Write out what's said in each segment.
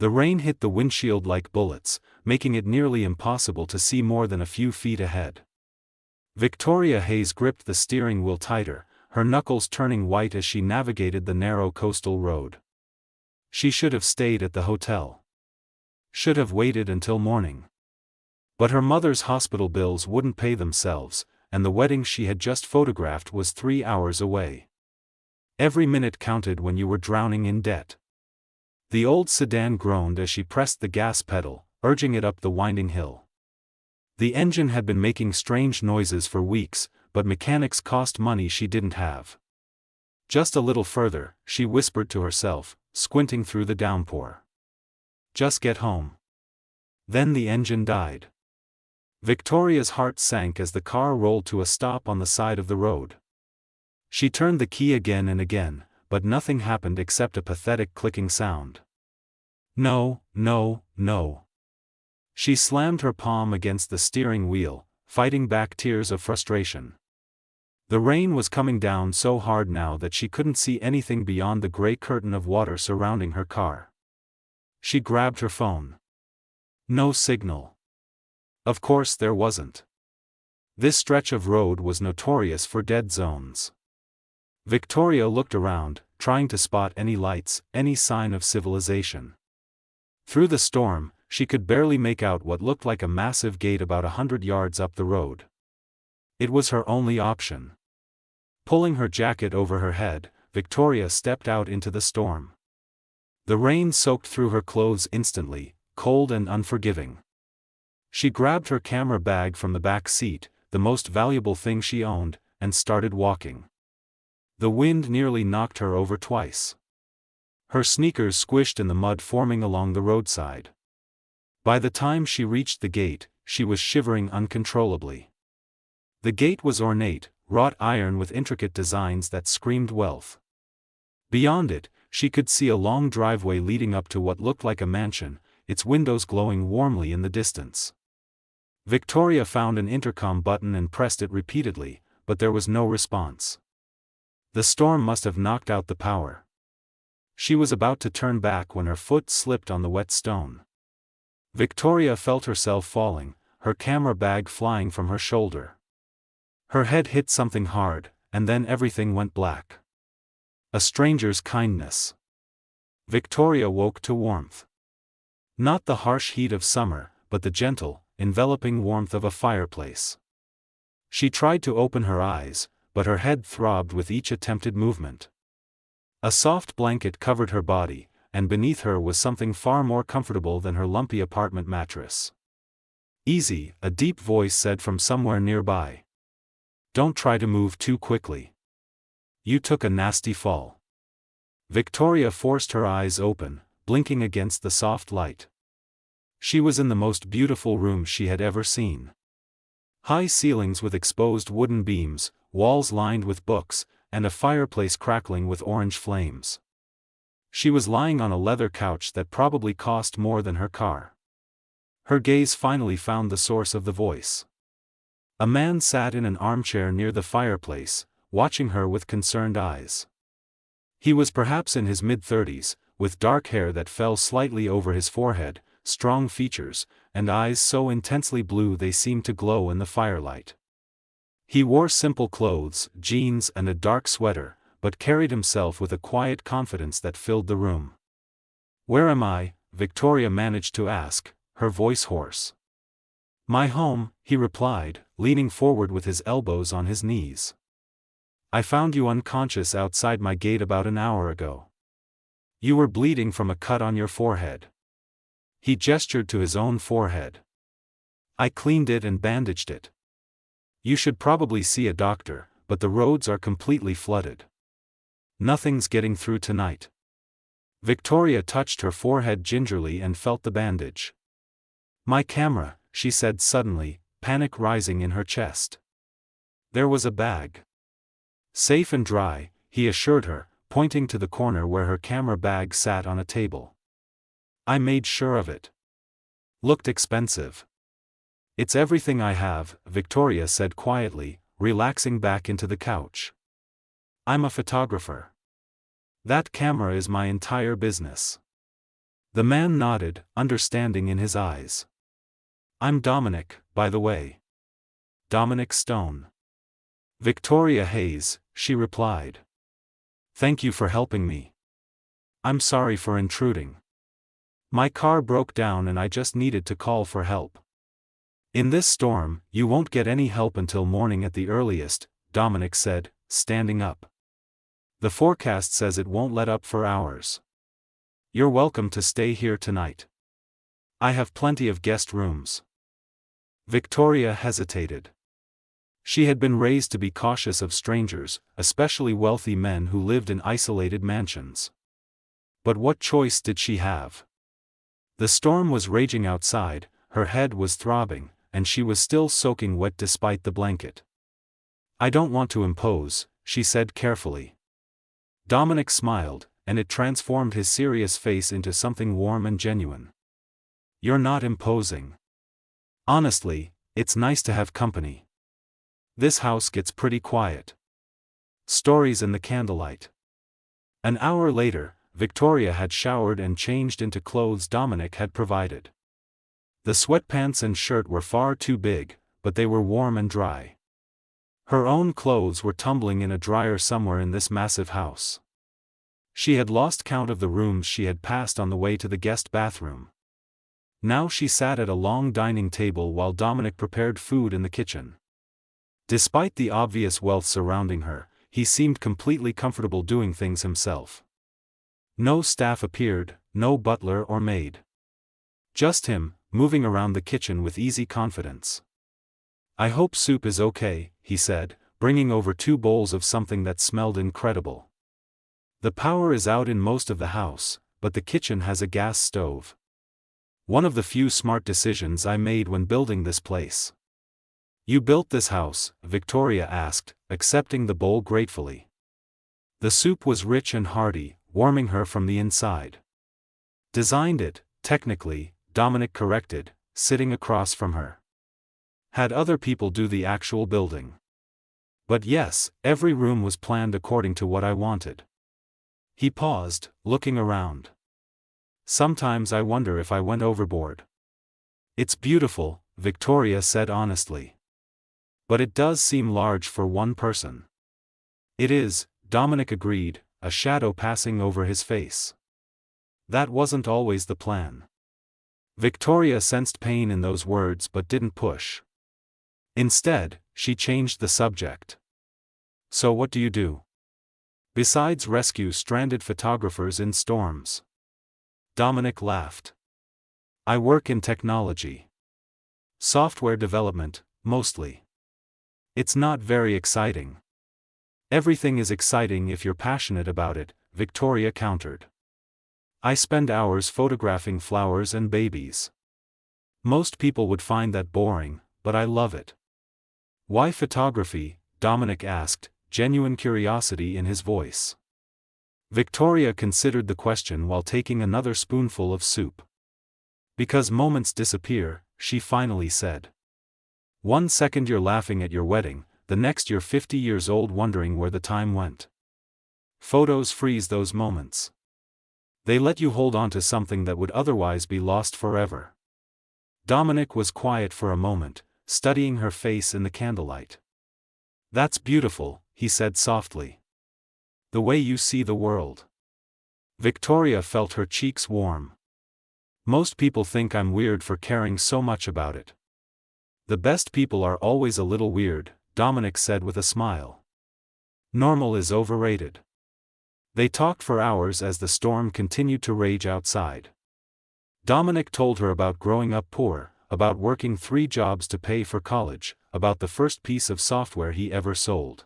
The rain hit the windshield like bullets, making it nearly impossible to see more than a few feet ahead. Victoria Hayes gripped the steering wheel tighter, her knuckles turning white as she navigated the narrow coastal road. She should have stayed at the hotel. Should have waited until morning. But her mother's hospital bills wouldn't pay themselves, and the wedding she had just photographed was 3 hours away. Every minute counted when you were drowning in debt. The old sedan groaned as she pressed the gas pedal, urging it up the winding hill. The engine had been making strange noises for weeks, but mechanics cost money she didn't have. Just a little further, she whispered to herself, squinting through the downpour. Just get home. Then the engine died. Victoria's heart sank as the car rolled to a stop on the side of the road. She turned the key again and again, but nothing happened except a pathetic clicking sound. No, no, no. She slammed her palm against the steering wheel, fighting back tears of frustration. The rain was coming down so hard now that she couldn't see anything beyond the gray curtain of water surrounding her car. She grabbed her phone. No signal. Of course there wasn't. This stretch of road was notorious for dead zones. Victoria looked around, trying to spot any lights, any sign of civilization. Through the storm, she could barely make out what looked like a massive gate about 100 yards up the road. It was her only option. Pulling her jacket over her head, Victoria stepped out into the storm. The rain soaked through her clothes instantly, cold and unforgiving. She grabbed her camera bag from the back seat, the most valuable thing she owned, and started walking. The wind nearly knocked her over twice. Her sneakers squished in the mud forming along the roadside. By the time she reached the gate, she was shivering uncontrollably. The gate was ornate, wrought iron with intricate designs that screamed wealth. Beyond it, she could see a long driveway leading up to what looked like a mansion, its windows glowing warmly in the distance. Victoria found an intercom button and pressed it repeatedly, but there was no response. The storm must have knocked out the power. She was about to turn back when her foot slipped on the wet stone. Victoria felt herself falling, her camera bag flying from her shoulder. Her head hit something hard, and then everything went black. A stranger's kindness. Victoria woke to warmth. Not the harsh heat of summer, but the gentle, enveloping warmth of a fireplace. She tried to open her eyes, but her head throbbed with each attempted movement. A soft blanket covered her body, and beneath her was something far more comfortable than her lumpy apartment mattress. Easy, a deep voice said from somewhere nearby. Don't try to move too quickly. You took a nasty fall. Victoria forced her eyes open, blinking against the soft light. She was in the most beautiful room she had ever seen. High ceilings with exposed wooden beams, walls lined with books, and a fireplace crackling with orange flames. She was lying on a leather couch that probably cost more than her car. Her gaze finally found the source of the voice. A man sat in an armchair near the fireplace, watching her with concerned eyes. He was perhaps in his mid-30s, with dark hair that fell slightly over his forehead, strong features, and eyes so intensely blue they seemed to glow in the firelight. He wore simple clothes, jeans and a dark sweater, but carried himself with a quiet confidence that filled the room. "Where am I?" Victoria managed to ask, her voice hoarse. "My home," he replied, leaning forward with his elbows on his knees. "I found you unconscious outside my gate about an hour ago. You were bleeding from a cut on your forehead." He gestured to his own forehead. "I cleaned it and bandaged it. You should probably see a doctor, but the roads are completely flooded. Nothing's getting through tonight." Victoria touched her forehead gingerly and felt the bandage. "My camera," she said suddenly, panic rising in her chest. There was a bag. "Safe and dry," he assured her, pointing to the corner where her camera bag sat on a table. "I made sure of it. Looked expensive." "It's everything I have," Victoria said quietly, relaxing back into the couch. "I'm a photographer. That camera is my entire business." The man nodded, understanding in his eyes. I'm Dominic, by the way. Dominic Stone. Victoria Hayes, she replied. Thank you for helping me. I'm sorry for intruding. My car broke down and I just needed to call for help. In this storm, you won't get any help until morning at the earliest, Dominic said, standing up. The forecast says it won't let up for hours. You're welcome to stay here tonight. I have plenty of guest rooms. Victoria hesitated. She had been raised to be cautious of strangers, especially wealthy men who lived in isolated mansions. But what choice did she have? The storm was raging outside, her head was throbbing, and she was still soaking wet despite the blanket. I don't want to impose, she said carefully. Dominic smiled, and it transformed his serious face into something warm and genuine. You're not imposing. Honestly, it's nice to have company. This house gets pretty quiet. Stories in the candlelight. An hour later, Victoria had showered and changed into clothes Dominic had provided. The sweatpants and shirt were far too big, but they were warm and dry. Her own clothes were tumbling in a dryer somewhere in this massive house. She had lost count of the rooms she had passed on the way to the guest bathroom. Now she sat at a long dining table while Dominic prepared food in the kitchen. Despite the obvious wealth surrounding her, he seemed completely comfortable doing things himself. No staff appeared, no butler or maid. Just him, moving around the kitchen with easy confidence. I hope soup is okay, he said, bringing over 2 bowls of something that smelled incredible. The power is out in most of the house, but the kitchen has a gas stove. One of the few smart decisions I made when building this place. You built this house? Victoria asked, accepting the bowl gratefully. The soup was rich and hearty, warming her from the inside. Designed it, technically, Dominic corrected, sitting across from her. Had other people do the actual building. But yes, every room was planned according to what I wanted. He paused, looking around. Sometimes I wonder if I went overboard. It's beautiful, Victoria said honestly. But it does seem large for one person. It is, Dominic agreed, a shadow passing over his face. That wasn't always the plan. Victoria sensed pain in those words but didn't push. Instead, she changed the subject. So what do you do? Besides rescue stranded photographers in storms. Dominic laughed. I work in technology. Software development, mostly. It's not very exciting. Everything is exciting if you're passionate about it, Victoria countered. I spend hours photographing flowers and babies. Most people would find that boring, but I love it. Why photography? Dominic asked, genuine curiosity in his voice. Victoria considered the question while taking another spoonful of soup. Because moments disappear, she finally said. 1 second you're laughing at your wedding, the next you're 50 years old wondering where the time went. Photos freeze those moments. They let you hold on to something that would otherwise be lost forever. Dominic was quiet for a moment, studying her face in the candlelight. That's beautiful, he said softly. The way you see the world. Victoria felt her cheeks warm. Most people think I'm weird for caring so much about it. The best people are always a little weird, Dominic said with a smile. Normal is overrated. They talked for hours as the storm continued to rage outside. Dominic told her about growing up poor, about working 3 jobs to pay for college, about the first piece of software he ever sold.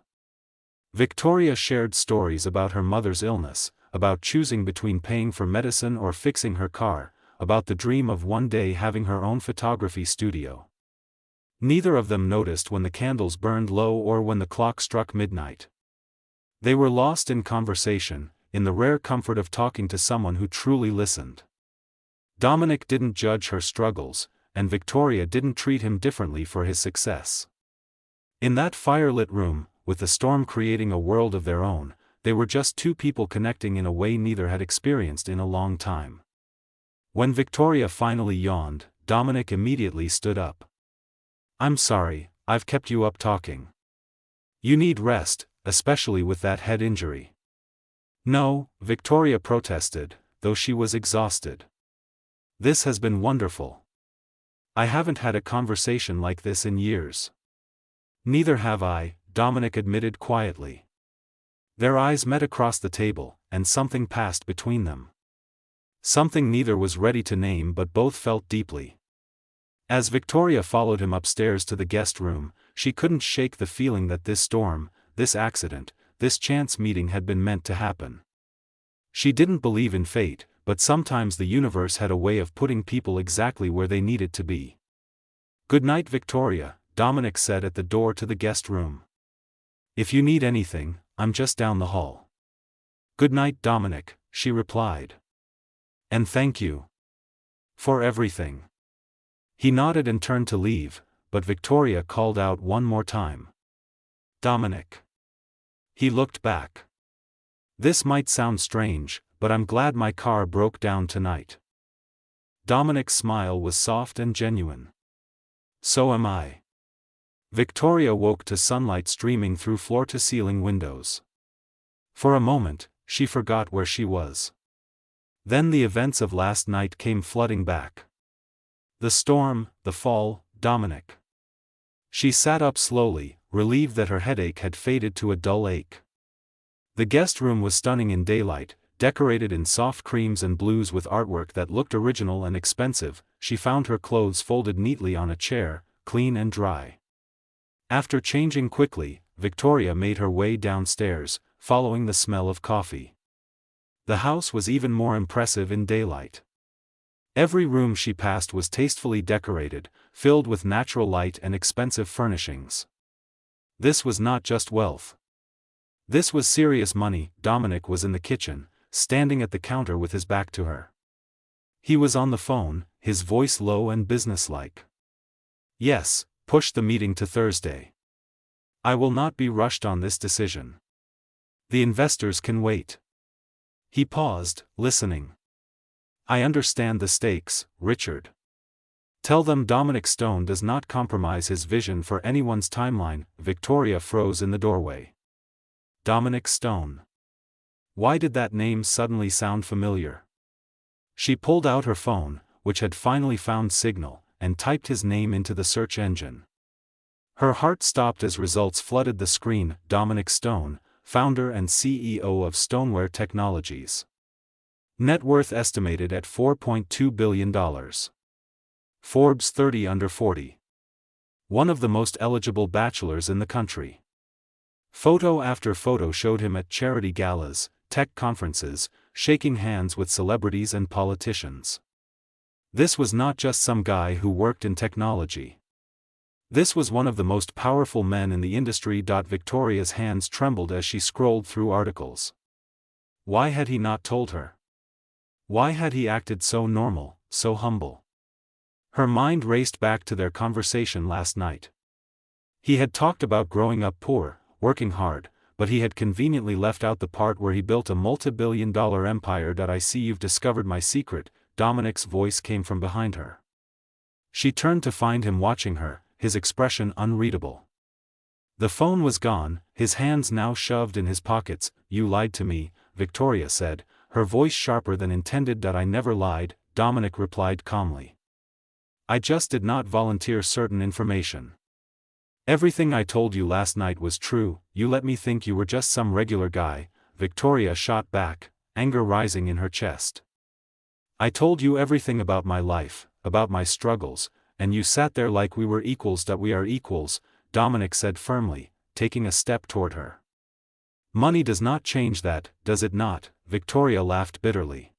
Victoria shared stories about her mother's illness, about choosing between paying for medicine or fixing her car, about the dream of one day having her own photography studio. Neither of them noticed when the candles burned low or when the clock struck midnight. They were lost in conversation, in the rare comfort of talking to someone who truly listened. Dominic didn't judge her struggles, and Victoria didn't treat him differently for his success. In that firelit room, with the storm creating a world of their own, they were just 2 people connecting in a way neither had experienced in a long time. When Victoria finally yawned, Dominic immediately stood up. I'm sorry, I've kept you up talking. You need rest, especially with that head injury. No, Victoria protested, though she was exhausted. This has been wonderful. I haven't had a conversation like this in years. Neither have I, Dominic admitted quietly. Their eyes met across the table, and something passed between them. Something neither was ready to name but both felt deeply. As Victoria followed him upstairs to the guest room, she couldn't shake the feeling that this storm, this accident, this chance meeting had been meant to happen. She didn't believe in fate, but sometimes the universe had a way of putting people exactly where they needed to be. Good night, Victoria, Dominic said at the door to the guest room. If you need anything, I'm just down the hall. Good night, Dominic, she replied. And thank you. For everything. He nodded and turned to leave, but Victoria called out one more time. Dominic. He looked back. This might sound strange, but I'm glad my car broke down tonight. Dominic's smile was soft and genuine. So am I. Victoria woke to sunlight streaming through floor-to-ceiling windows. For a moment, she forgot where she was. Then the events of last night came flooding back. The storm, the fall, Dominic. She sat up slowly, relieved that her headache had faded to a dull ache. The guest room was stunning in daylight, decorated in soft creams and blues with artwork that looked original and expensive. She found her clothes folded neatly on a chair, clean and dry. After changing quickly, Victoria made her way downstairs, following the smell of coffee. The house was even more impressive in daylight. Every room she passed was tastefully decorated, filled with natural light and expensive furnishings. This was not just wealth. This was serious money. Dominic was in the kitchen, standing at the counter with his back to her. He was on the phone, his voice low and businesslike. Yes, push the meeting to Thursday. I will not be rushed on this decision. The investors can wait. He paused, listening. I understand the stakes, Richard. Tell them Dominic Stone does not compromise his vision for anyone's timeline. Victoria froze in the doorway. Dominic Stone. Why did that name suddenly sound familiar? She pulled out her phone, which had finally found signal, and typed his name into the search engine. Her heart stopped as results flooded the screen. Dominic Stone, founder and CEO of Stoneware Technologies. Net worth estimated at $4.2 billion. Forbes 30 under 40. One of the most eligible bachelors in the country. Photo after photo showed him at charity galas, tech conferences, shaking hands with celebrities and politicians. This was not just some guy who worked in technology. This was one of the most powerful men in the industry. Victoria's hands trembled as she scrolled through articles. Why had he not told her? Why had he acted so normal, so humble? Her mind raced back to their conversation last night. He had talked about growing up poor, working hard, but he had conveniently left out the part where he built a multi-billion-dollar empire. I see you've discovered my secret, Dominic's voice came from behind her. She turned to find him watching her, his expression unreadable. The phone was gone, his hands now shoved in his pockets. You lied to me, Victoria said, her voice sharper than intended. I never lied, Dominic replied calmly. I just did not volunteer certain information. Everything I told you last night was true. You let me think you were just some regular guy, Victoria shot back, anger rising in her chest. I told you everything about my life, about my struggles, and you sat there like we were equals. We are equals, Dominic said firmly, taking a step toward her. Money does not change that, does it not? Victoria laughed bitterly.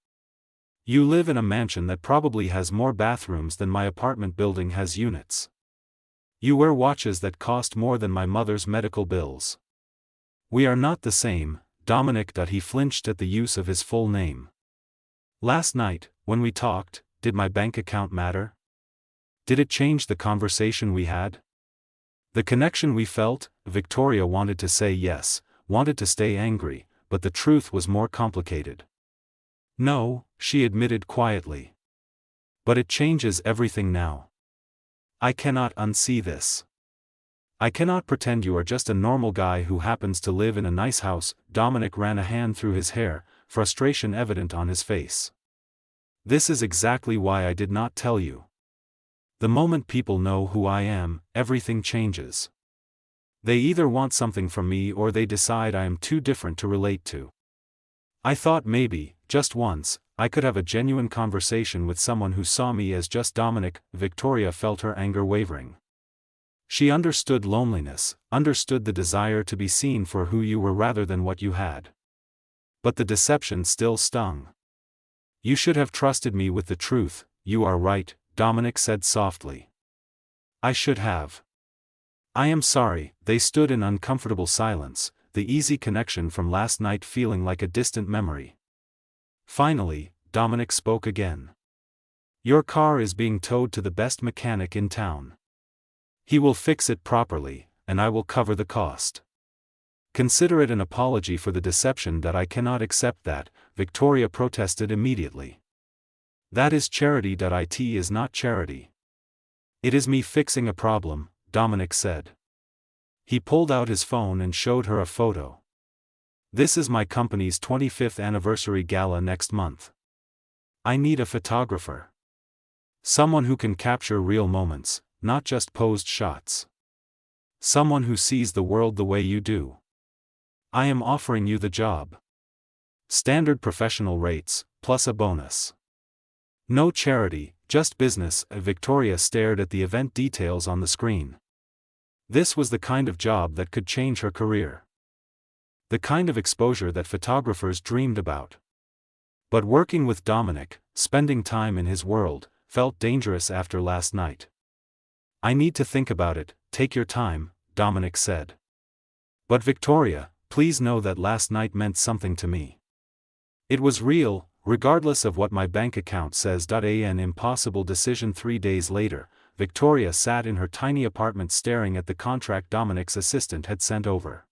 You live in a mansion that probably has more bathrooms than my apartment building has units. You wear watches that cost more than my mother's medical bills. We are not the same, Dominic. He flinched at the use of his full name. Last night, when we talked, did my bank account matter? Did it change the conversation we had? The connection we felt? Victoria wanted to say yes, wanted to stay angry, but the truth was more complicated. No, she admitted quietly. But it changes everything now. I cannot unsee this. I cannot pretend you are just a normal guy who happens to live in a nice house. Dominic ran a hand through his hair, frustration evident on his face. This is exactly why I did not tell you. The moment people know who I am, everything changes. They either want something from me or they decide I am too different to relate to. I thought maybe, just once, I could have a genuine conversation with someone who saw me as just Dominic. Victoria felt her anger wavering. She understood loneliness, understood the desire to be seen for who you were rather than what you had. But the deception still stung. You should have trusted me with the truth. You are right, Dominic said softly. I should have. I am sorry. They stood in uncomfortable silence, the easy connection from last night feeling like a distant memory. Finally, Dominic spoke again. Your car is being towed to the best mechanic in town. He will fix it properly, and I will cover the cost. Consider it an apology for the deception. That I cannot accept that, Victoria protested immediately. That is charity. It is not charity. It is me fixing a problem, Dominic said. He pulled out his phone and showed her a photo. This is my company's 25th anniversary gala next month. I need a photographer. Someone who can capture real moments, not just posed shots. Someone who sees the world the way you do. I am offering you the job. Standard professional rates, plus a bonus. No charity, just business. Victoria stared at the event details on the screen. This was the kind of job that could change her career. The kind of exposure that photographers dreamed about. But working with Dominic, spending time in his world, felt dangerous after last night. I need to think about it. Take your time, Dominic said. But Victoria, please know that last night meant something to me. It was real, regardless of what my bank account says. An impossible decision. 3 days later, Victoria sat in her tiny apartment staring at the contract Dominic's assistant had sent over.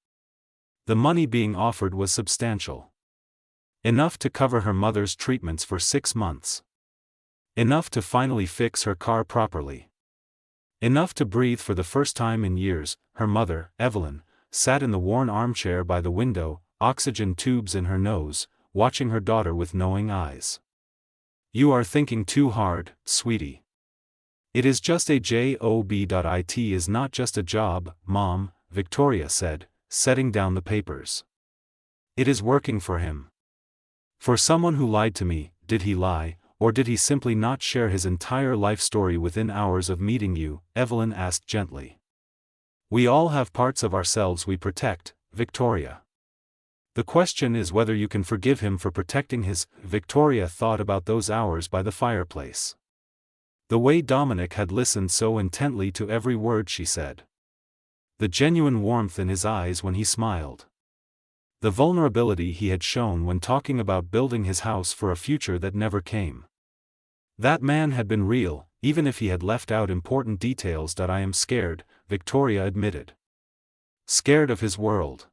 The money being offered was substantial. Enough to cover her mother's treatments for 6 months. Enough to finally fix her car properly. Enough to breathe for the first time in years. Her mother, Evelyn, sat in the worn armchair by the window, oxygen tubes in her nose, watching her daughter with knowing eyes. You are thinking too hard, sweetie. It is just a job. It is not just a job, Mom, Victoria said, setting down the papers. It is working for him. For someone who lied to me. Did he lie, or did he simply not share his entire life story within hours of meeting you? Evelyn asked gently. We all have parts of ourselves we protect, Victoria. The question is whether you can forgive him for protecting his. Victoria thought about those hours by the fireplace. The way Dominic had listened so intently to every word she said. The genuine warmth in his eyes when he smiled. The vulnerability he had shown when talking about building his house for a future that never came. That man had been real, even if he had left out important details. I am scared, Victoria admitted. Scared of his world.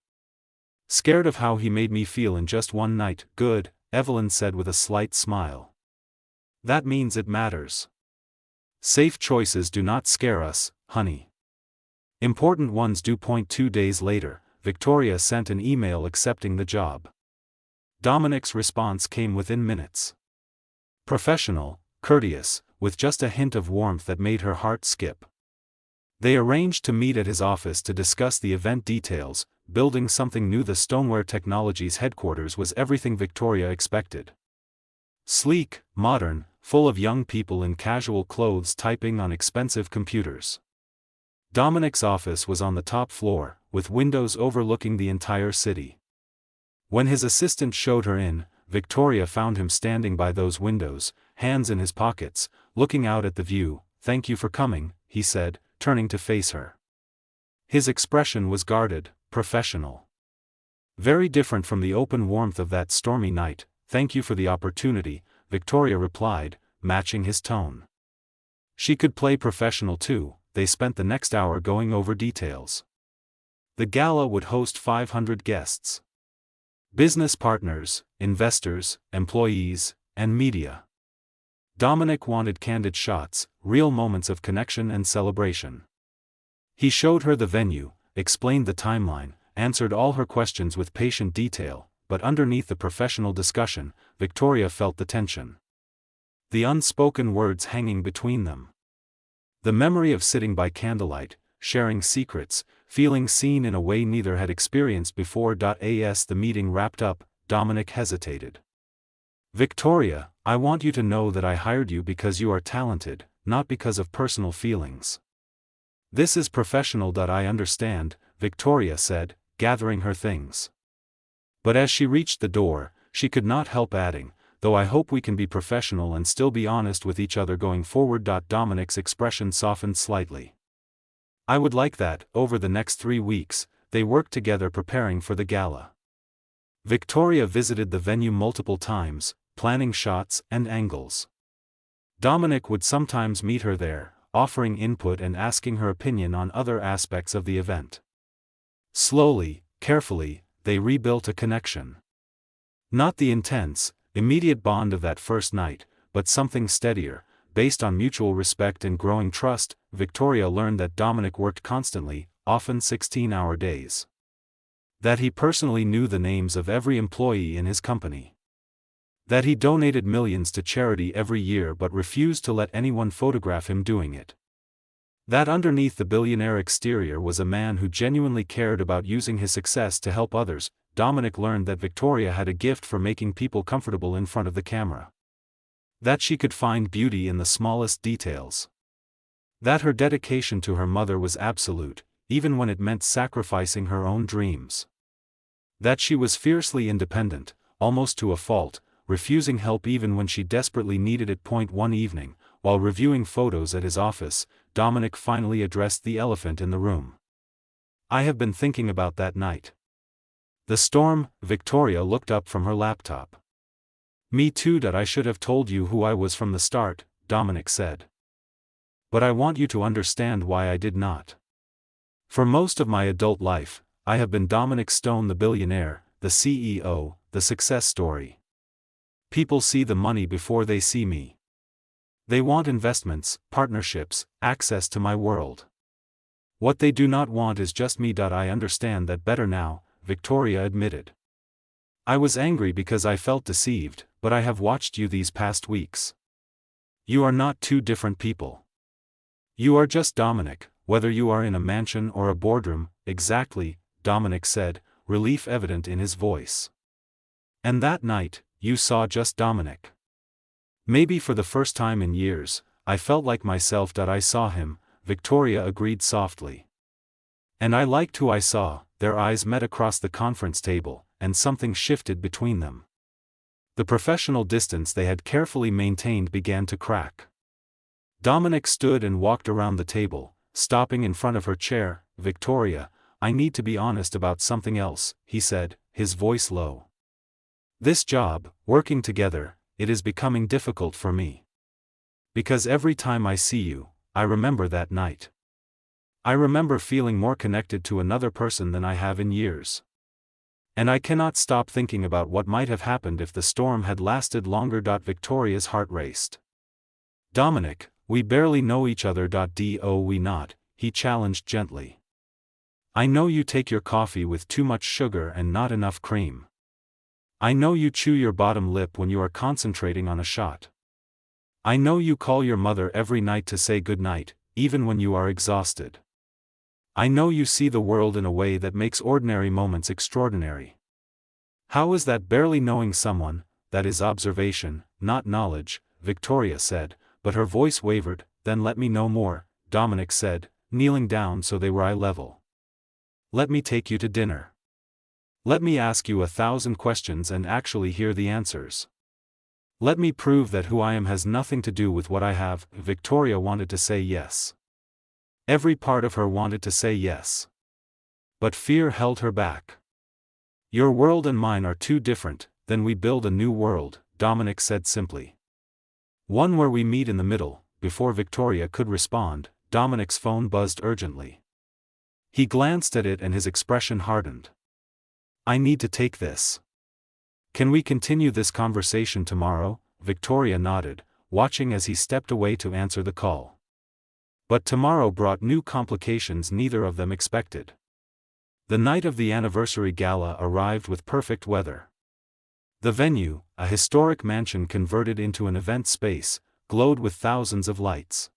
Scared of how he made me feel in just one night. Good, Evelyn said with a slight smile. That means it matters. Safe choices do not scare us, honey. Important ones do. 2 days later, Victoria sent an email accepting the job. Dominic's response came within minutes. Professional, courteous, with just a hint of warmth that made her heart skip. They arranged to meet at his office to discuss the event details. Building something new. The Stoneware Technologies headquarters was everything Victoria expected. Sleek, modern, full of young people in casual clothes typing on expensive computers. Dominic's office was on the top floor, with windows overlooking the entire city. When his assistant showed her in, Victoria found him standing by those windows, hands in his pockets, looking out at the view. Thank you for coming, he said, turning to face her. His expression was guarded, professional. Very different from the open warmth of that stormy night. Thank you for the opportunity, Victoria replied, matching his tone. She could play professional too. They spent the next hour going over details. The gala would host 500 guests. Business partners, investors, employees, and media. Dominic wanted candid shots, real moments of connection and celebration. He showed her the venue, explained the timeline, answered all her questions with patient detail, but underneath the professional discussion, Victoria felt the tension. The unspoken words hanging between them. The memory of sitting by candlelight, sharing secrets, feeling seen in a way neither had experienced before. As the meeting wrapped up, Dominic hesitated. "Victoria, I want you to know that I hired you because you are talented, not because of personal feelings." "This is professional. I understand," Victoria said, gathering her things. But as she reached the door, she could not help adding, "Though I hope we can be professional and still be honest with each other going forward." Dominic's expression softened slightly. "I would like that." Over the next 3 weeks, they worked together preparing for the gala. Victoria visited the venue multiple times, planning shots and angles. Dominic would sometimes meet her there, offering input and asking her opinion on other aspects of the event. Slowly, carefully, they rebuilt a connection. Not the intense, immediate bond of that first night, but something steadier, based on mutual respect and growing trust. Victoria learned that Dominic worked constantly, often 16-hour days. That he personally knew the names of every employee in his company. That he donated millions to charity every year but refused to let anyone photograph him doing it. That underneath the billionaire exterior was a man who genuinely cared about using his success to help others. Dominic learned that Victoria had a gift for making people comfortable in front of the camera. That she could find beauty in the smallest details. That her dedication to her mother was absolute, even when it meant sacrificing her own dreams. That she was fiercely independent, almost to a fault, refusing help even when she desperately needed it. One evening, while reviewing photos at his office, Dominic finally addressed the elephant in the room. "I have been thinking about that night." "The storm?" Victoria looked up from her laptop. "Me too. I should have told you who I was from the start," Dominic said. "But I want you to understand why I did not. For most of my adult life, I have been Dominic Stone, the billionaire, the CEO, the success story. People see the money before they see me. They want investments, partnerships, access to my world. What they do not want is just me. I understand that better now," Victoria admitted. "I was angry because I felt deceived, but I have watched you these past weeks. You are not two different people. You are just Dominic, whether you are in a mansion or a boardroom." "Exactly," Dominic said, relief evident in his voice. "And that night, you saw just Dominic. Maybe for the first time in years, I felt like myself. I saw him," Victoria agreed softly. "And I liked who I saw." Their eyes met across the conference table, and something shifted between them. The professional distance they had carefully maintained began to crack. Dominic stood and walked around the table, stopping in front of her chair. "Victoria, I need to be honest about something else," he said, his voice low. "This job, working together, it is becoming difficult for me. Because every time I see you, I remember that night. I remember feeling more connected to another person than I have in years. And I cannot stop thinking about what might have happened if the storm had lasted longer." Victoria's heart raced. "Dominic, we barely know each other. Do we not?" he challenged gently. "I know you take your coffee with too much sugar and not enough cream. I know you chew your bottom lip when you are concentrating on a shot. I know you call your mother every night to say good night, even when you are exhausted. I know you see the world in a way that makes ordinary moments extraordinary. How is that barely knowing someone?" "That is observation, not knowledge," Victoria said, but her voice wavered. "Then let me know more," Dominic said, kneeling down so they were eye level. "Let me take you to dinner. Let me ask you 1,000 questions and actually hear the answers. Let me prove that who I am has nothing to do with what I have." Victoria wanted to say yes. Every part of her wanted to say yes. But fear held her back. "Your world and mine are too different. Then we build a new world," Dominic said simply. "One where we meet in the middle." Before Victoria could respond, Dominic's phone buzzed urgently. He glanced at it and his expression hardened. "I need to take this. Can we continue this conversation tomorrow?" Victoria nodded, watching as he stepped away to answer the call. But tomorrow brought new complications neither of them expected. The night of the anniversary gala arrived with perfect weather. The venue, a historic mansion converted into an event space, glowed with thousands of lights.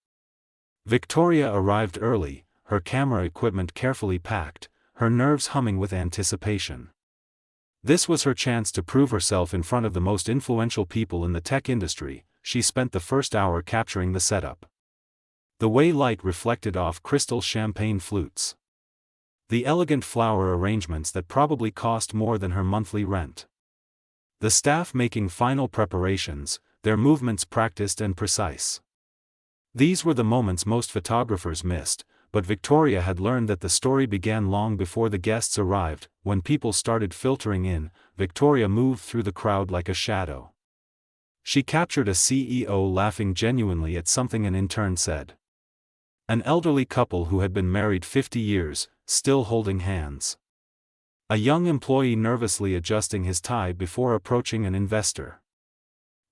Victoria arrived early, her camera equipment carefully packed, her nerves humming with anticipation. This was her chance to prove herself in front of the most influential people in the tech industry. She spent the first hour capturing the setup. The way light reflected off crystal champagne flutes. The elegant flower arrangements that probably cost more than her monthly rent. The staff making final preparations, their movements practiced and precise. These were the moments most photographers missed, but Victoria had learned that the story began long before the guests arrived. When people started filtering in, Victoria moved through the crowd like a shadow. She captured a CEO laughing genuinely at something an intern said. An elderly couple who had been married 50 years, still holding hands. A young employee nervously adjusting his tie before approaching an investor.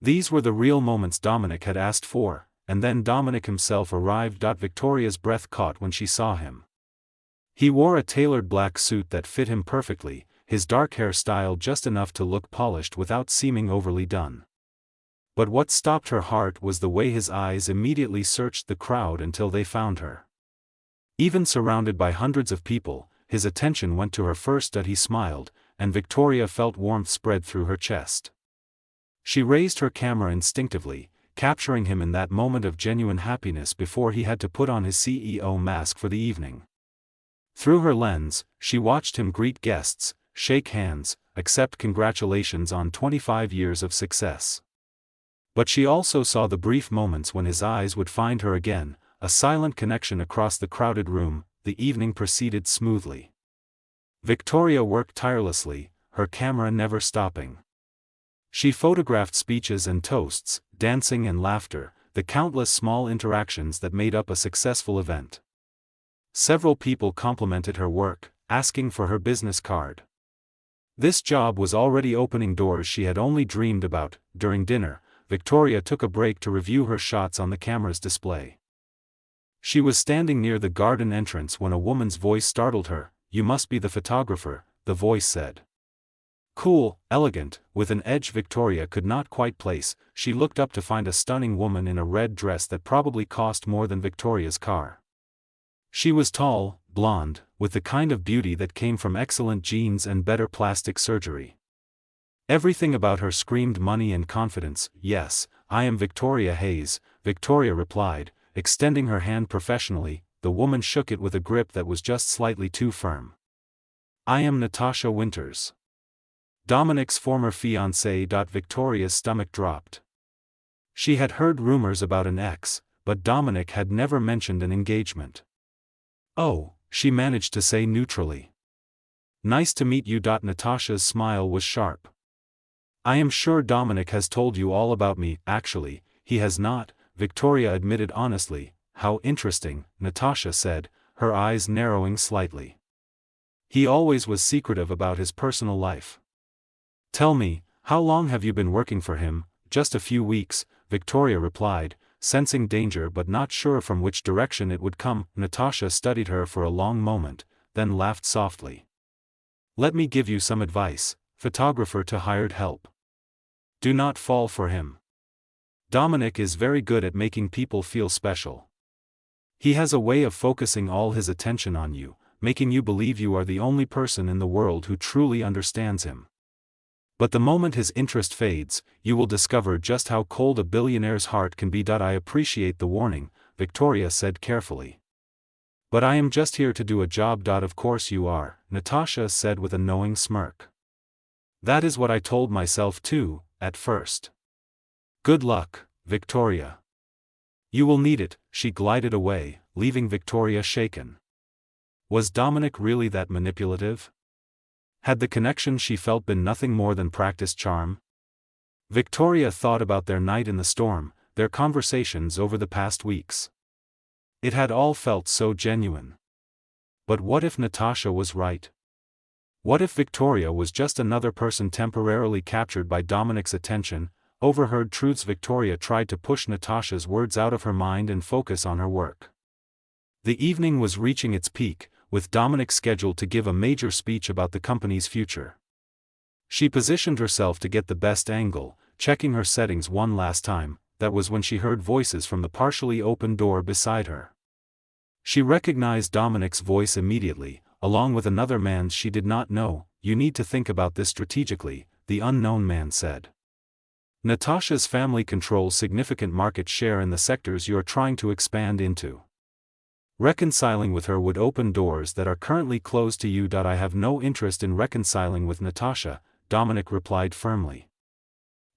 These were the real moments Dominic had asked for, and then Dominic himself arrived. Victoria's breath caught when she saw him. He wore a tailored black suit that fit him perfectly, his dark hair styled just enough to look polished without seeming overly done. But what stopped her heart was the way his eyes immediately searched the crowd until they found her. Even surrounded by hundreds of people, his attention went to her first. He smiled, and Victoria felt warmth spread through her chest. She raised her camera instinctively, capturing him in that moment of genuine happiness before he had to put on his CEO mask for the evening. Through her lens, she watched him greet guests, shake hands, accept congratulations on 25 years of success. But she also saw the brief moments when his eyes would find her again, a silent connection across the crowded room. The evening proceeded smoothly. Victoria worked tirelessly, her camera never stopping. She photographed speeches and toasts, dancing and laughter, the countless small interactions that made up a successful event. Several people complimented her work, asking for her business card. This job was already opening doors she had only dreamed about. During dinner, Victoria took a break to review her shots on the camera's display. She was standing near the garden entrance when a woman's voice startled her. "You must be the photographer," the voice said. Cool, elegant, with an edge Victoria could not quite place. She looked up to find a stunning woman in a red dress that probably cost more than Victoria's car. She was tall, blonde, with the kind of beauty that came from excellent genes and better plastic surgery. Everything about her screamed money and confidence. "Yes, I am Victoria Hayes," Victoria replied, extending her hand professionally. The woman shook it with a grip that was just slightly too firm. "I am Natasha Winters, Dominic's former fiancée." Victoria's stomach dropped. She had heard rumors about an ex, but Dominic had never mentioned an engagement. "Oh," she managed to say neutrally. "Nice to meet you." Natasha's smile was sharp. "I am sure Dominic has told you all about me." "Actually, he has not," Victoria admitted honestly. "How interesting," Natasha said, her eyes narrowing slightly. "He always was secretive about his personal life." "Tell me, how long have you been working for him?" "Just a few weeks," Victoria replied, sensing danger but not sure from which direction it would come. Natasha studied her for a long moment, then laughed softly. "Let me give you some advice, photographer to hired help. Do not fall for him. Dominic is very good at making people feel special. He has a way of focusing all his attention on you, making you believe you are the only person in the world who truly understands him. But the moment his interest fades, you will discover just how cold a billionaire's heart can be." "I appreciate the warning," Victoria said carefully. "But I am just here to do a job." "Of course you are," Natasha said with a knowing smirk. "That is what I told myself too, at first. Good luck, Victoria. You will need it." She glided away, leaving Victoria shaken. Was Dominic really that manipulative? Had the connection she felt been nothing more than practiced charm? Victoria thought about their night in the storm, their conversations over the past weeks. It had all felt so genuine. But what if Natasha was right? What if Victoria was just another person temporarily captured by Dominic's attention, overheard truths. Victoria tried to push Natasha's words out of her mind and focus on her work. The evening was reaching its peak, with Dominic scheduled to give a major speech about the company's future. She positioned herself to get the best angle, checking her settings one last time. That was when she heard voices from the partially open door beside her. She recognized Dominic's voice immediately, along with another man's she did not know. "You need to think about this strategically," the unknown man said. "Natasha's family controls significant market share in the sectors you are trying to expand into. Reconciling with her would open doors that are currently closed to you. I have no interest in reconciling with Natasha," Dominic replied firmly.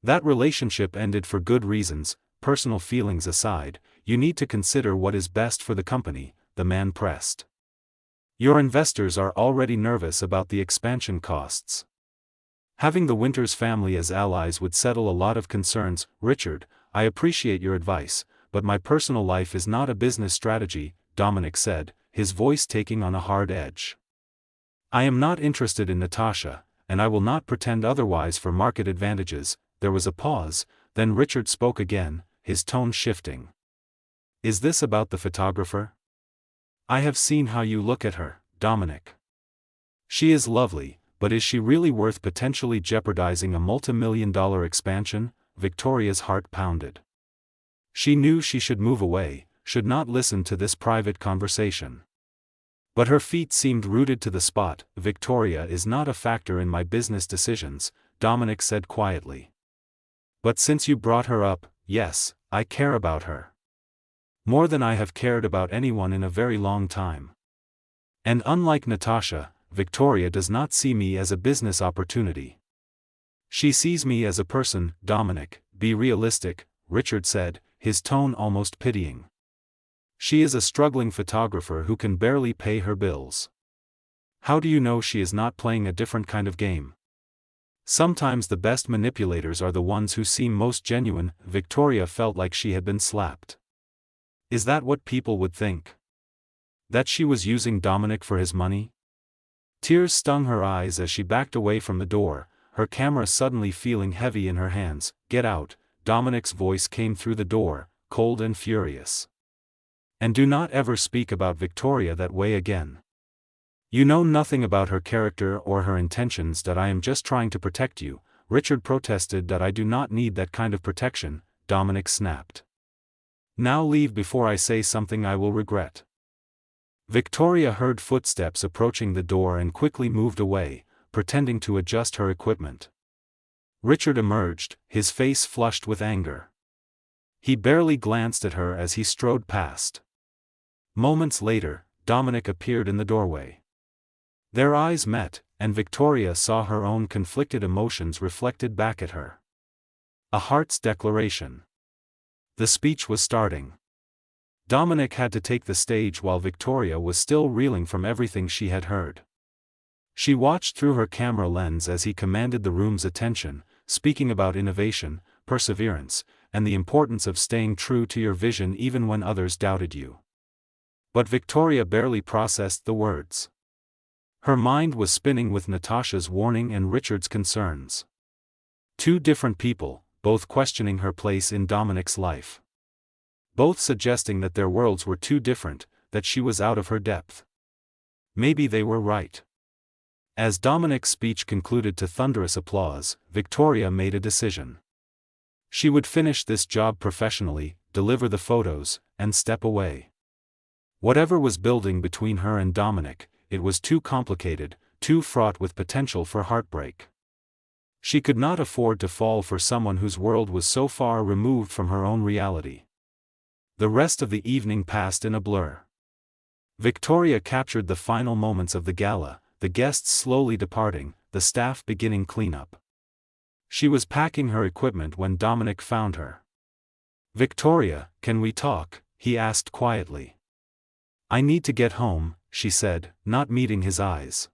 "That relationship ended for good reasons, personal feelings aside. You need to consider what is best for the company," the man pressed. "Your investors are already nervous about the expansion costs. Having the Winters family as allies would settle a lot of concerns." "Richard, I appreciate your advice, but my personal life is not a business strategy," Dominic said, his voice taking on a hard edge. "I am not interested in Natasha, and I will not pretend otherwise for market advantages." There was a pause, then Richard spoke again, his tone shifting. "Is this about the photographer? I have seen how you look at her, Dominic. She is lovely, but is she really worth potentially jeopardizing a multi-million-dollar expansion?" Victoria's heart pounded. She knew she should move away, should not listen to this private conversation. But her feet seemed rooted to the spot. "Victoria is not a factor in my business decisions," Dominic said quietly. "But since you brought her up, yes, I care about her. More than I have cared about anyone in a very long time. And unlike Natasha, Victoria does not see me as a business opportunity. She sees me as a person." "Dominic, be realistic," Richard said, his tone almost pitying. "She is a struggling photographer who can barely pay her bills. How do you know she is not playing a different kind of game? Sometimes the best manipulators are the ones who seem most genuine." Victoria felt like she had been slapped. Is that what people would think? That she was using Dominic for his money? Tears stung her eyes as she backed away from the door, her camera suddenly feeling heavy in her hands. "Get out," Dominic's voice came through the door, cold and furious. "And do not ever speak about Victoria that way again. You know nothing about her character or her intentions. I am just trying to protect you," Richard protested. "I do not need that kind of protection," Dominic snapped. "Now leave before I say something I will regret." Victoria heard footsteps approaching the door and quickly moved away, pretending to adjust her equipment. Richard emerged, his face flushed with anger. He barely glanced at her as he strode past. Moments later, Dominic appeared in the doorway. Their eyes met, and Victoria saw her own conflicted emotions reflected back at her. A heart's declaration. The speech was starting. Dominic had to take the stage while Victoria was still reeling from everything she had heard. She watched through her camera lens as he commanded the room's attention, speaking about innovation, perseverance, and the importance of staying true to your vision even when others doubted you. But Victoria barely processed the words. Her mind was spinning with Natasha's warning and Richard's concerns. Two different people, both questioning her place in Dominic's life. Both suggesting that their worlds were too different, that she was out of her depth. Maybe they were right. As Dominic's speech concluded to thunderous applause, Victoria made a decision. She would finish this job professionally, deliver the photos, and step away. Whatever was building between her and Dominic, it was too complicated, too fraught with potential for heartbreak. She could not afford to fall for someone whose world was so far removed from her own reality. The rest of the evening passed in a blur. Victoria captured the final moments of the gala, the guests slowly departing, the staff beginning cleanup. She was packing her equipment when Dominic found her. "Victoria, can we talk?" he asked quietly. "I need to get home," she said, not meeting his eyes.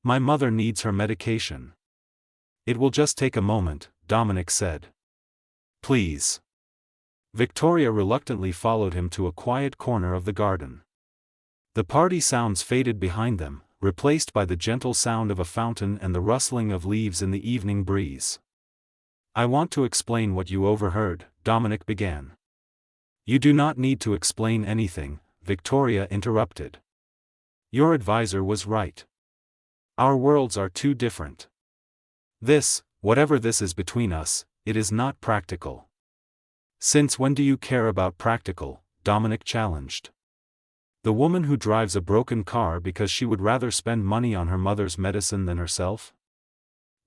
"My mother needs her medication." "It will just take a moment," Dominic said. "Please." Victoria reluctantly followed him to a quiet corner of the garden. The party sounds faded behind them, replaced by the gentle sound of a fountain and the rustling of leaves in the evening breeze. I want to explain what you overheard, Dominic began. You do not need to explain anything, Victoria interrupted. Your advisor was right. Our worlds are too different. This, whatever this is between us, it is not practical. Since when do you care about practical? Dominic challenged. The woman who drives a broken car because she would rather spend money on her mother's medicine than herself?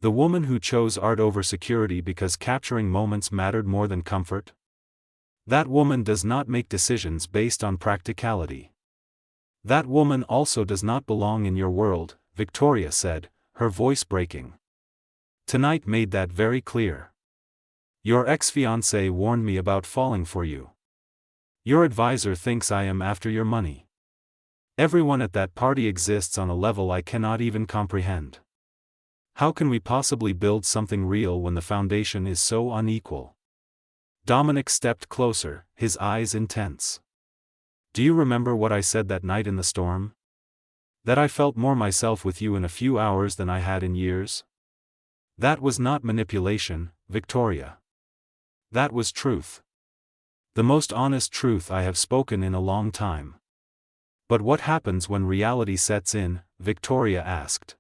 The woman who chose art over security because capturing moments mattered more than comfort? That woman does not make decisions based on practicality. That woman also does not belong in your world, Victoria said, her voice breaking. Tonight made that very clear. Your ex-fiancé warned me about falling for you. Your advisor thinks I am after your money. Everyone at that party exists on a level I cannot even comprehend. How can we possibly build something real when the foundation is so unequal? Dominic stepped closer, his eyes intense. Do you remember what I said that night in the storm? That I felt more myself with you in a few hours than I had in years? That was not manipulation, Victoria. That was truth. The most honest truth I have spoken in a long time. But what happens when reality sets in? Victoria asked.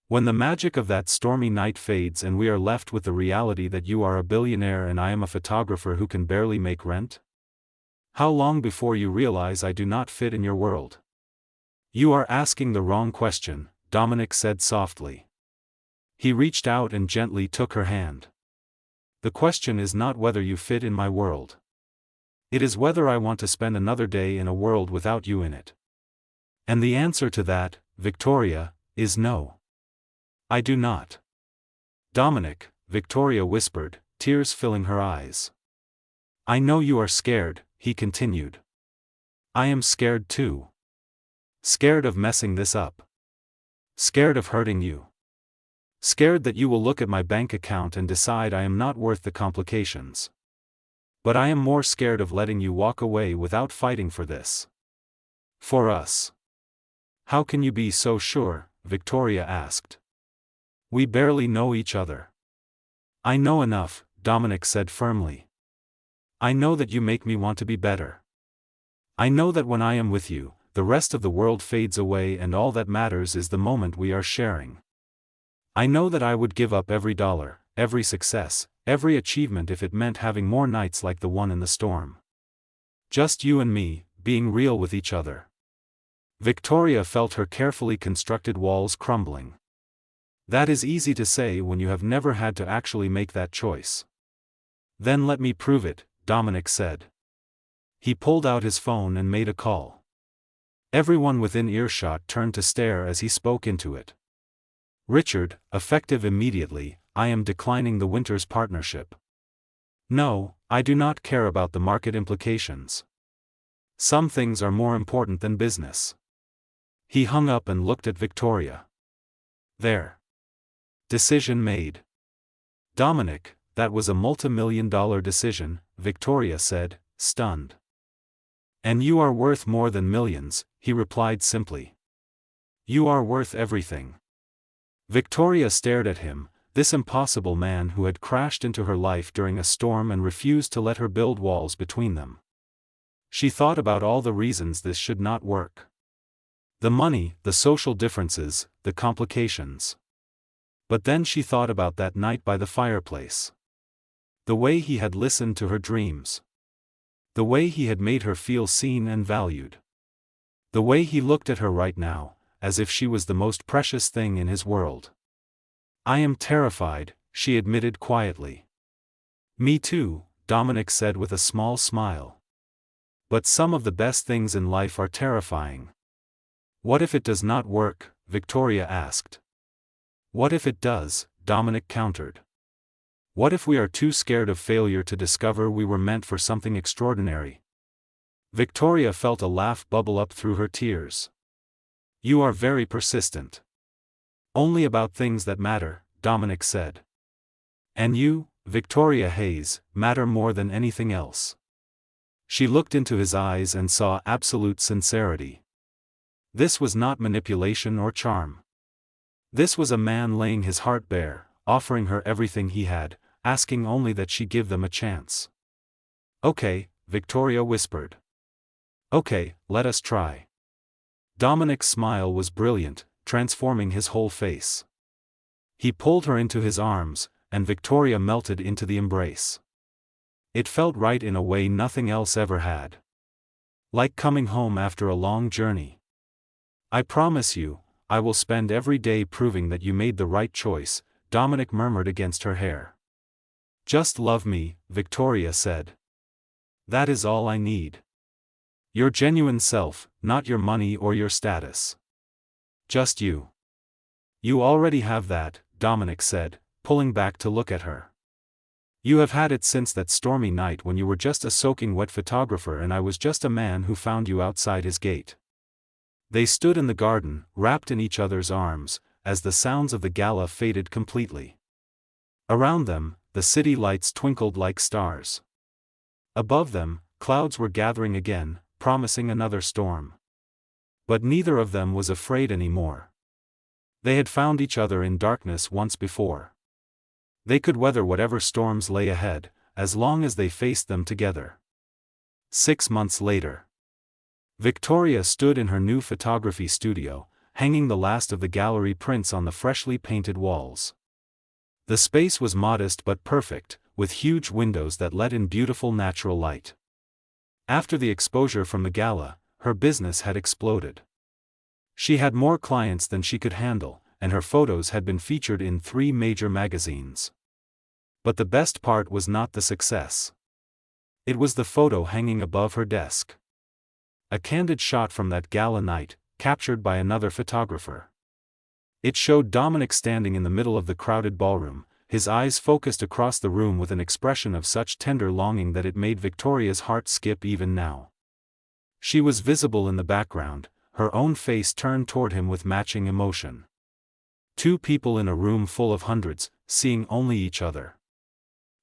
When the magic of that stormy night fades and we are left with the reality that you are a billionaire and I am a photographer who can barely make rent? How long before you realize I do not fit in your world? You are asking the wrong question, Dominic said softly. He reached out and gently took her hand. The question is not whether you fit in my world. It is whether I want to spend another day in a world without you in it. And the answer to that, Victoria, is no. I do not. Dominic, Victoria whispered, tears filling her eyes. I know you are scared, he continued. I am scared too. Scared of messing this up. Scared of hurting you. Scared that you will look at my bank account and decide I am not worth the complications. But I am more scared of letting you walk away without fighting for this. For us. How can you be so sure? Victoria asked. We barely know each other. I know enough, Dominic said firmly. I know that you make me want to be better. I know that when I am with you, the rest of the world fades away and all that matters is the moment we are sharing. I know that I would give up every dollar, every success, every achievement if it meant having more nights like the one in the storm. Just you and me, being real with each other. Victoria felt her carefully constructed walls crumbling. That is easy to say when you have never had to actually make that choice. Then let me prove it, Dominic said. He pulled out his phone and made a call. Everyone within earshot turned to stare as he spoke into it. Richard, effective immediately, I am declining the Winters partnership. No, I do not care about the market implications. Some things are more important than business. He hung up and looked at Victoria. There. Decision made. Dominic, that was a multi-million-dollar decision, Victoria said, stunned. And you are worth more than millions, he replied simply. You are worth everything. Victoria stared at him, this impossible man who had crashed into her life during a storm and refused to let her build walls between them. She thought about all the reasons this should not work. The money, the social differences, the complications. But then she thought about that night by the fireplace. The way he had listened to her dreams. The way he had made her feel seen and valued. The way he looked at her right now, as if she was the most precious thing in his world. I am terrified, she admitted quietly. Me too, Dominic said with a small smile. But some of the best things in life are terrifying. What if it does not work? Victoria asked. What if it does? Dominic countered. What if we are too scared of failure to discover we were meant for something extraordinary? Victoria felt a laugh bubble up through her tears. You are very persistent. Only about things that matter, Dominic said. And you, Victoria Hayes, matter more than anything else. She looked into his eyes and saw absolute sincerity. This was not manipulation or charm. This was a man laying his heart bare, offering her everything he had, asking only that she give them a chance. "Okay," Victoria whispered. "Okay, let us try." Dominic's smile was brilliant, transforming his whole face. He pulled her into his arms, and Victoria melted into the embrace. It felt right in a way nothing else ever had. Like coming home after a long journey. "I promise you, I will spend every day proving that you made the right choice," Dominic murmured against her hair. "Just love me," Victoria said. "That is all I need. Your genuine self, not your money or your status. Just you." "You already have that," Dominic said, pulling back to look at her. "You have had it since that stormy night when you were just a soaking wet photographer and I was just a man who found you outside his gate." They stood in the garden, wrapped in each other's arms, as the sounds of the gala faded completely. Around them, the city lights twinkled like stars. Above them, clouds were gathering again, promising another storm. But neither of them was afraid anymore. They had found each other in darkness once before. They could weather whatever storms lay ahead, as long as they faced them together. 6 months later. Victoria stood in her new photography studio, hanging the last of the gallery prints on the freshly painted walls. The space was modest but perfect, with huge windows that let in beautiful natural light. After the exposure from the gala, her business had exploded. She had more clients than she could handle, and her photos had been featured in 3 major magazines. But the best part was not the success. It was the photo hanging above her desk. A candid shot from that gala night, captured by another photographer. It showed Dominic standing in the middle of the crowded ballroom, his eyes focused across the room with an expression of such tender longing that it made Victoria's heart skip even now. She was visible in the background, her own face turned toward him with matching emotion. 2 people in a room full of hundreds, seeing only each other.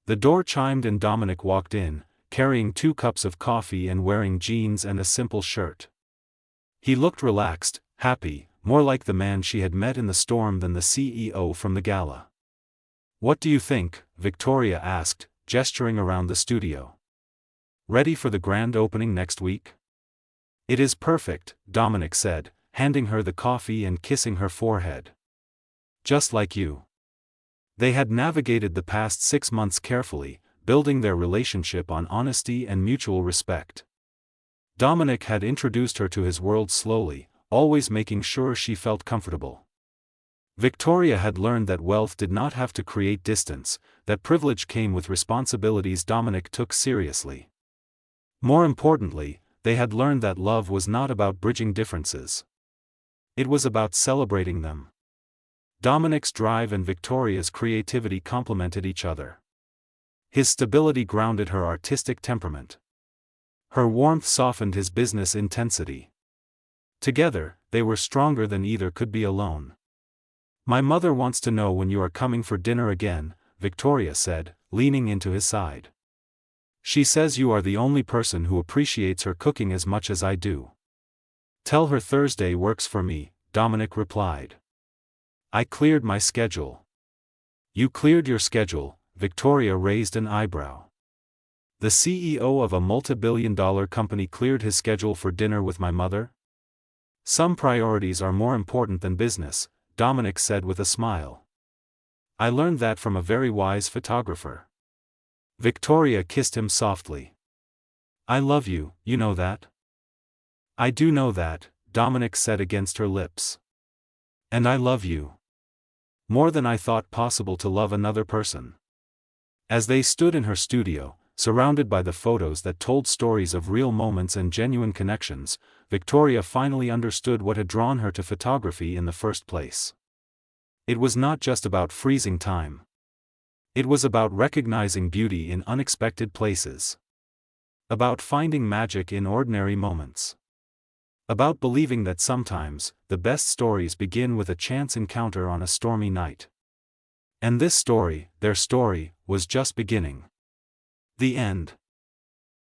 The door chimed and Dominic walked in, carrying 2 cups of coffee and wearing jeans and a simple shirt. He looked relaxed, happy, more like the man she had met in the storm than the CEO from the gala. "What do you think?" Victoria asked, gesturing around the studio. "Ready for the grand opening next week?" "It is perfect," Dominic said, handing her the coffee and kissing her forehead. "Just like you." They had navigated the past 6 months carefully, building their relationship on honesty and mutual respect. Dominic had introduced her to his world slowly, always making sure she felt comfortable. Victoria had learned that wealth did not have to create distance, that privilege came with responsibilities Dominic took seriously. More importantly, they had learned that love was not about bridging differences. It was about celebrating them. Dominic's drive and Victoria's creativity complemented each other. His stability grounded her artistic temperament. Her warmth softened his business intensity. Together, they were stronger than either could be alone. "My mother wants to know when you are coming for dinner again," Victoria said, leaning into his side. "She says you are the only person who appreciates her cooking as much as I do." "Tell her Thursday works for me," Dominic replied. "I cleared my schedule." "You cleared your schedule?" Victoria raised an eyebrow. "The CEO of a multi-billion-dollar company cleared his schedule for dinner with my mother?" "Some priorities are more important than business," Dominic said with a smile. "I learned that from a very wise photographer." Victoria kissed him softly. "I love you, you know that?" "I do know that," Dominic said against her lips. "And I love you. More than I thought possible to love another person." As they stood in her studio, surrounded by the photos that told stories of real moments and genuine connections, Victoria finally understood what had drawn her to photography in the first place. It was not just about freezing time. It was about recognizing beauty in unexpected places. About finding magic in ordinary moments. About believing that sometimes, the best stories begin with a chance encounter on a stormy night. And this story, their story, was just beginning. The end.